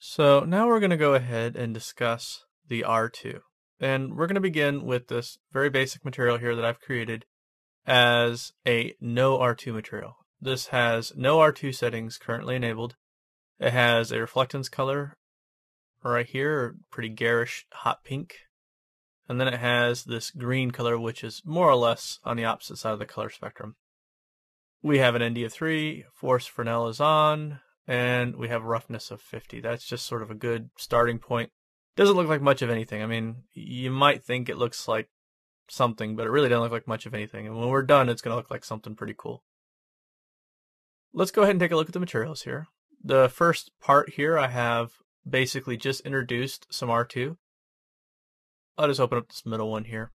So now we're going to go ahead and discuss the R2. And we're going to begin with this very basic material here that I've created as a no R2 material. This has no R2 settings currently enabled. It has a reflectance color right here, pretty garish hot pink. And then it has this green color, which is more or less on the opposite side of the color spectrum. We have an ND of 3, force Fresnel is on, and we have a roughness of 50. That's just sort of a good starting point. Doesn't look like much of anything. I mean, you might think it looks like something, but it really doesn't look like much of anything. And when we're done, it's going to look like something pretty cool. Let's go ahead and take a look at the materials here. The first part here, I have basically just introduced some R2. I'll just open up this middle one here.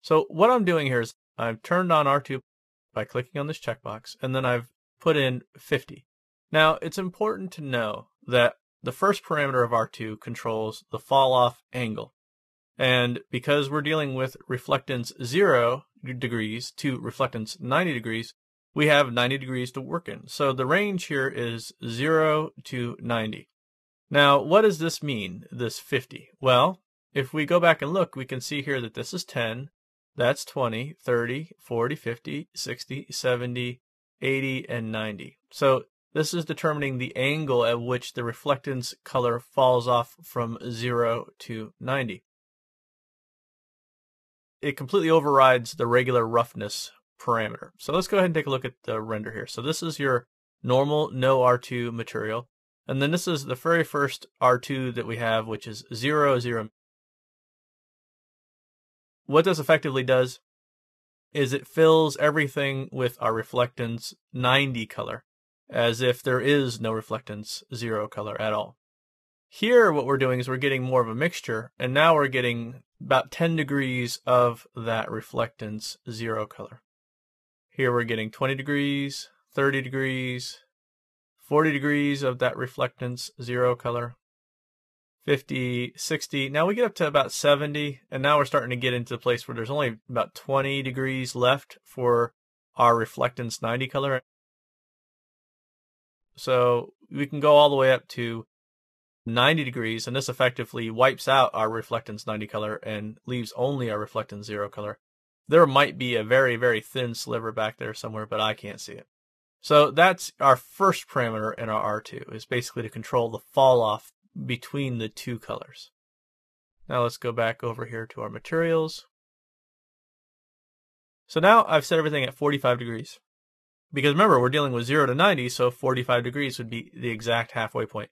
So what I'm doing here is I've turned on R2 by clicking on this checkbox, and then I've put in 50. Now, it's important to know that the first parameter of R2 controls the fall-off angle. And because we're dealing with reflectance 0 degrees to reflectance 90 degrees, we have 90 degrees to work in. So the range here is 0 to 90. Now, what does this mean, this 50? Well, if we go back and look, we can see here that this is 10, that's 20, 30, 40, 50, 60, 70, 80, and 90. So this is determining the angle at which the reflectance color falls off from 0 to 90. It completely overrides the regular roughness parameter. So let's go ahead and take a look at the render here. So this is your normal no R2 material. And then this is the very first R2 that we have, which is 0, 0. What this effectively does is it fills everything with our reflectance 90 color, as if there is no reflectance 0 color at all. Here what we're doing is we're getting more of a mixture, and now we're getting about 10 degrees of that reflectance 0 color. Here we're getting 20 degrees, 30 degrees, 40 degrees of that reflectance 0 color, 50, 60. Now we get up to about 70, and now we're starting to get into the place where there's only about 20 degrees left for our reflectance 90 color. So we can go all the way up to 90 degrees, and this effectively wipes out our reflectance 90 color and leaves only our reflectance 0 color. There might be a very, very thin sliver back there somewhere, but I can't see it. So that's our first parameter in our R2, is basically to control the fall off between the two colors. Now let's go back over here to our materials. So now I've set everything at 45 degrees. Because remember, we're dealing with 0 to 90, so 45 degrees would be the exact halfway point.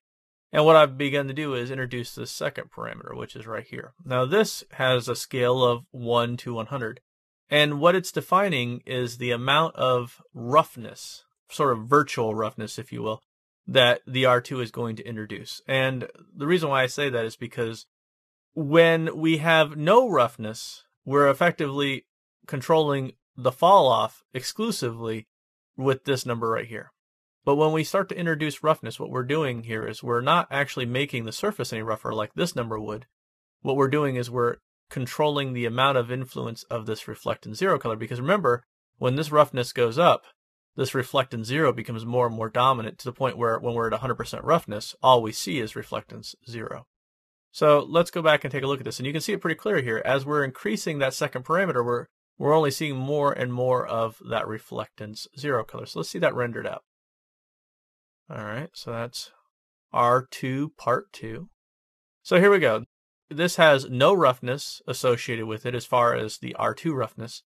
And what I've begun to do is introduce the second parameter, which is right here. Now this has a scale of 1 to 100. And what it's defining is the amount of roughness, sort of virtual roughness, if you will, that the R2 is going to introduce. And the reason why I say that is because when we have no roughness, we're effectively controlling the fall off exclusively with this number right here. But when we start to introduce roughness, what we're doing here is we're not actually making the surface any rougher like this number would. What we're doing is we're controlling the amount of influence of this reflectance 0 color, because remember, when this roughness goes up, this reflectance 0 becomes more and more dominant to the point where when we're at 100% roughness, all we see is reflectance 0. So let's go back and take a look at this, and you can see it pretty clear here. As we're increasing that second parameter, we're only seeing more and more of that reflectance 0 color. So let's see that rendered out. All right, so that's R2 part 2. So here we go. This has no roughness associated with it as far as the R2 roughness.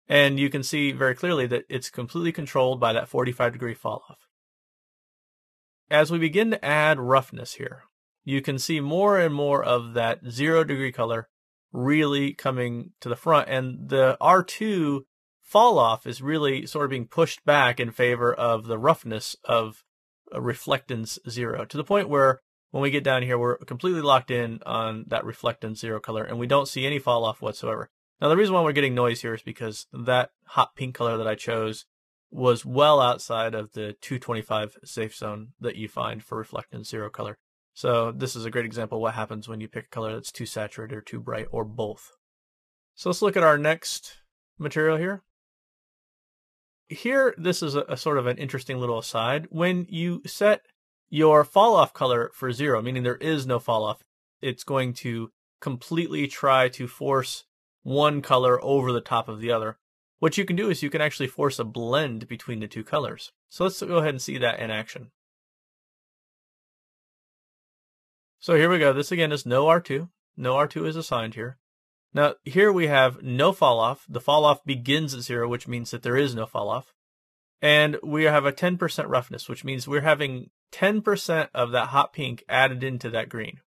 And you can see very clearly that it's completely controlled by that 45 degree fall off. As we begin to add roughness here, you can see more and more of that 0 degree color really coming to the front. And the R2 fall off is really sort of being pushed back in favor of the roughness of reflectance 0, to the point where when we get down here, we're completely locked in on that reflectance 0 color, and we don't see any fall off whatsoever. Now, the reason why we're getting noise here is because that hot pink color that I chose was well outside of the 225 safe zone that you find for reflectance 0 color. So this is a great example of what happens when you pick a color that's too saturated or too bright, or both. So let's look at our next material here. Here, this is a sort of an interesting little aside. When you set your fall off color for 0, meaning there is no fall off, it's going to completely try to force one color over the top of the other. What you can do is you can actually force a blend between the two colors. So let's go ahead and see that in action. So here we go. This again is no R2. No R2 is assigned here. Now here we have no fall off. The fall off begins at 0, which means that there is no fall off. And we have a 10% roughness, which means we're having 10% of that hot pink added into that green.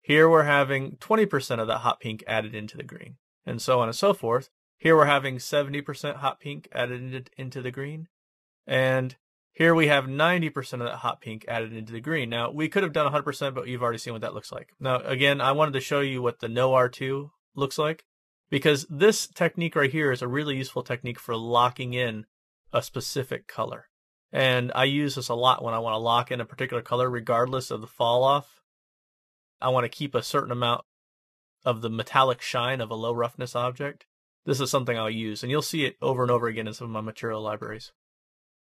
Here we're having 20% of that hot pink added into the green, and so on and so forth. Here we're having 70% hot pink added into the green, and here we have 90% of that hot pink added into the green. Now, we could have done 100%, but you've already seen what that looks like. Now, again, I wanted to show you what the no R2 looks like, because this technique right here is a really useful technique for locking in a specific color. And I use this a lot when I want to lock in a particular color regardless of the fall off. I want to keep a certain amount of the metallic shine of a low roughness object. This is something I'll use, and you'll see it over and over again in some of my material libraries.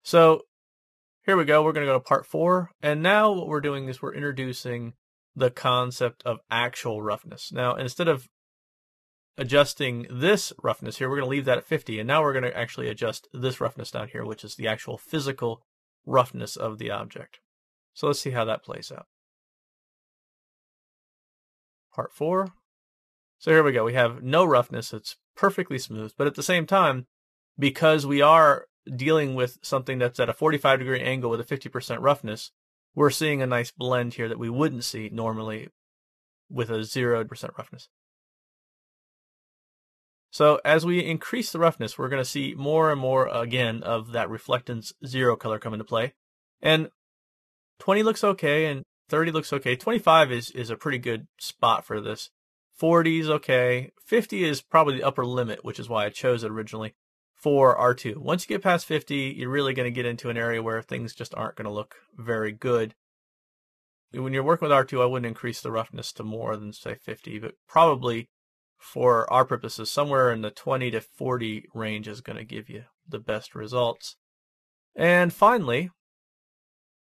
So here we go. We're going to go to part 4, and now what we're doing is we're introducing the concept of actual roughness. Now, instead of adjusting this roughness here, we're going to leave that at 50, and now we're going to actually adjust this roughness down here, which is the actual physical roughness of the object. So let's see how that plays out. Part 4. So here we go. We have no roughness. It's perfectly smooth, but at the same time, because we are dealing with something that's at a 45-degree angle with a 50% roughness, we're seeing a nice blend here that we wouldn't see normally with a 0% roughness. So as we increase the roughness, we're going to see more and more, again, of that reflectance 0 color come into play. And 20 looks okay, and 30 looks okay. 25 is a pretty good spot for this. 40 is okay. 50 is probably the upper limit, which is why I chose it originally for R2. Once you get past 50, you're really going to get into an area where things just aren't going to look very good. When you're working with R2, I wouldn't increase the roughness to more than, say, 50, but probably for our purposes, somewhere in the 20 to 40 range is going to give you the best results. And finally,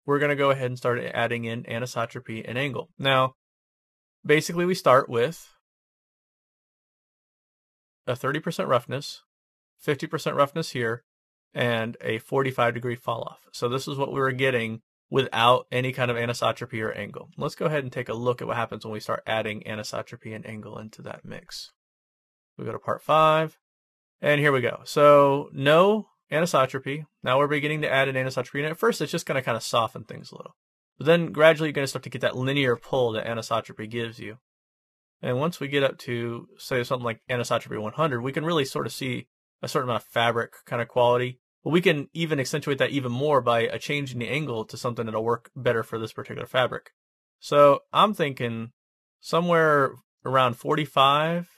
we're going to go ahead and start adding in anisotropy and angle. Now, basically we start with a 30% roughness, 50% roughness here, and a 45-degree fall off. So this is what we were getting without any kind of anisotropy or angle. Let's go ahead and take a look at what happens when we start adding anisotropy and angle into that mix. We go to part 5, and here we go. So no anisotropy. Now we're beginning to add an anisotropy, and at first it's just going to kind of soften things a little. But then gradually you're going to start to get that linear pull that anisotropy gives you. And once we get up to, say, something like anisotropy 100, we can really sort of see a certain amount of fabric kind of quality. But we can even accentuate that even more by changing the angle to something that'll work better for this particular fabric. So I'm thinking somewhere around 45,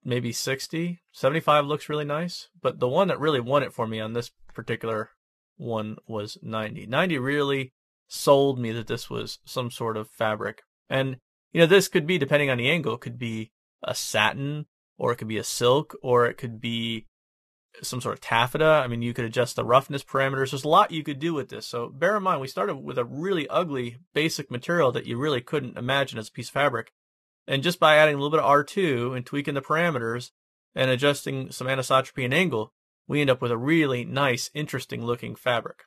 maybe 60. 75 looks really nice. But the one that really won it for me on this particular one was 90. 90 really sold me that this was some sort of fabric. And, you know, this could be, depending on the angle, it could be a satin, or it could be a silk, or it could be some sort of taffeta. I mean, you could adjust the roughness parameters. There's a lot you could do with this. So bear in mind, we started with a really ugly basic material that you really couldn't imagine as a piece of fabric. And just by adding a little bit of R2 and tweaking the parameters and adjusting some anisotropy and angle, we end up with a really nice, interesting looking fabric.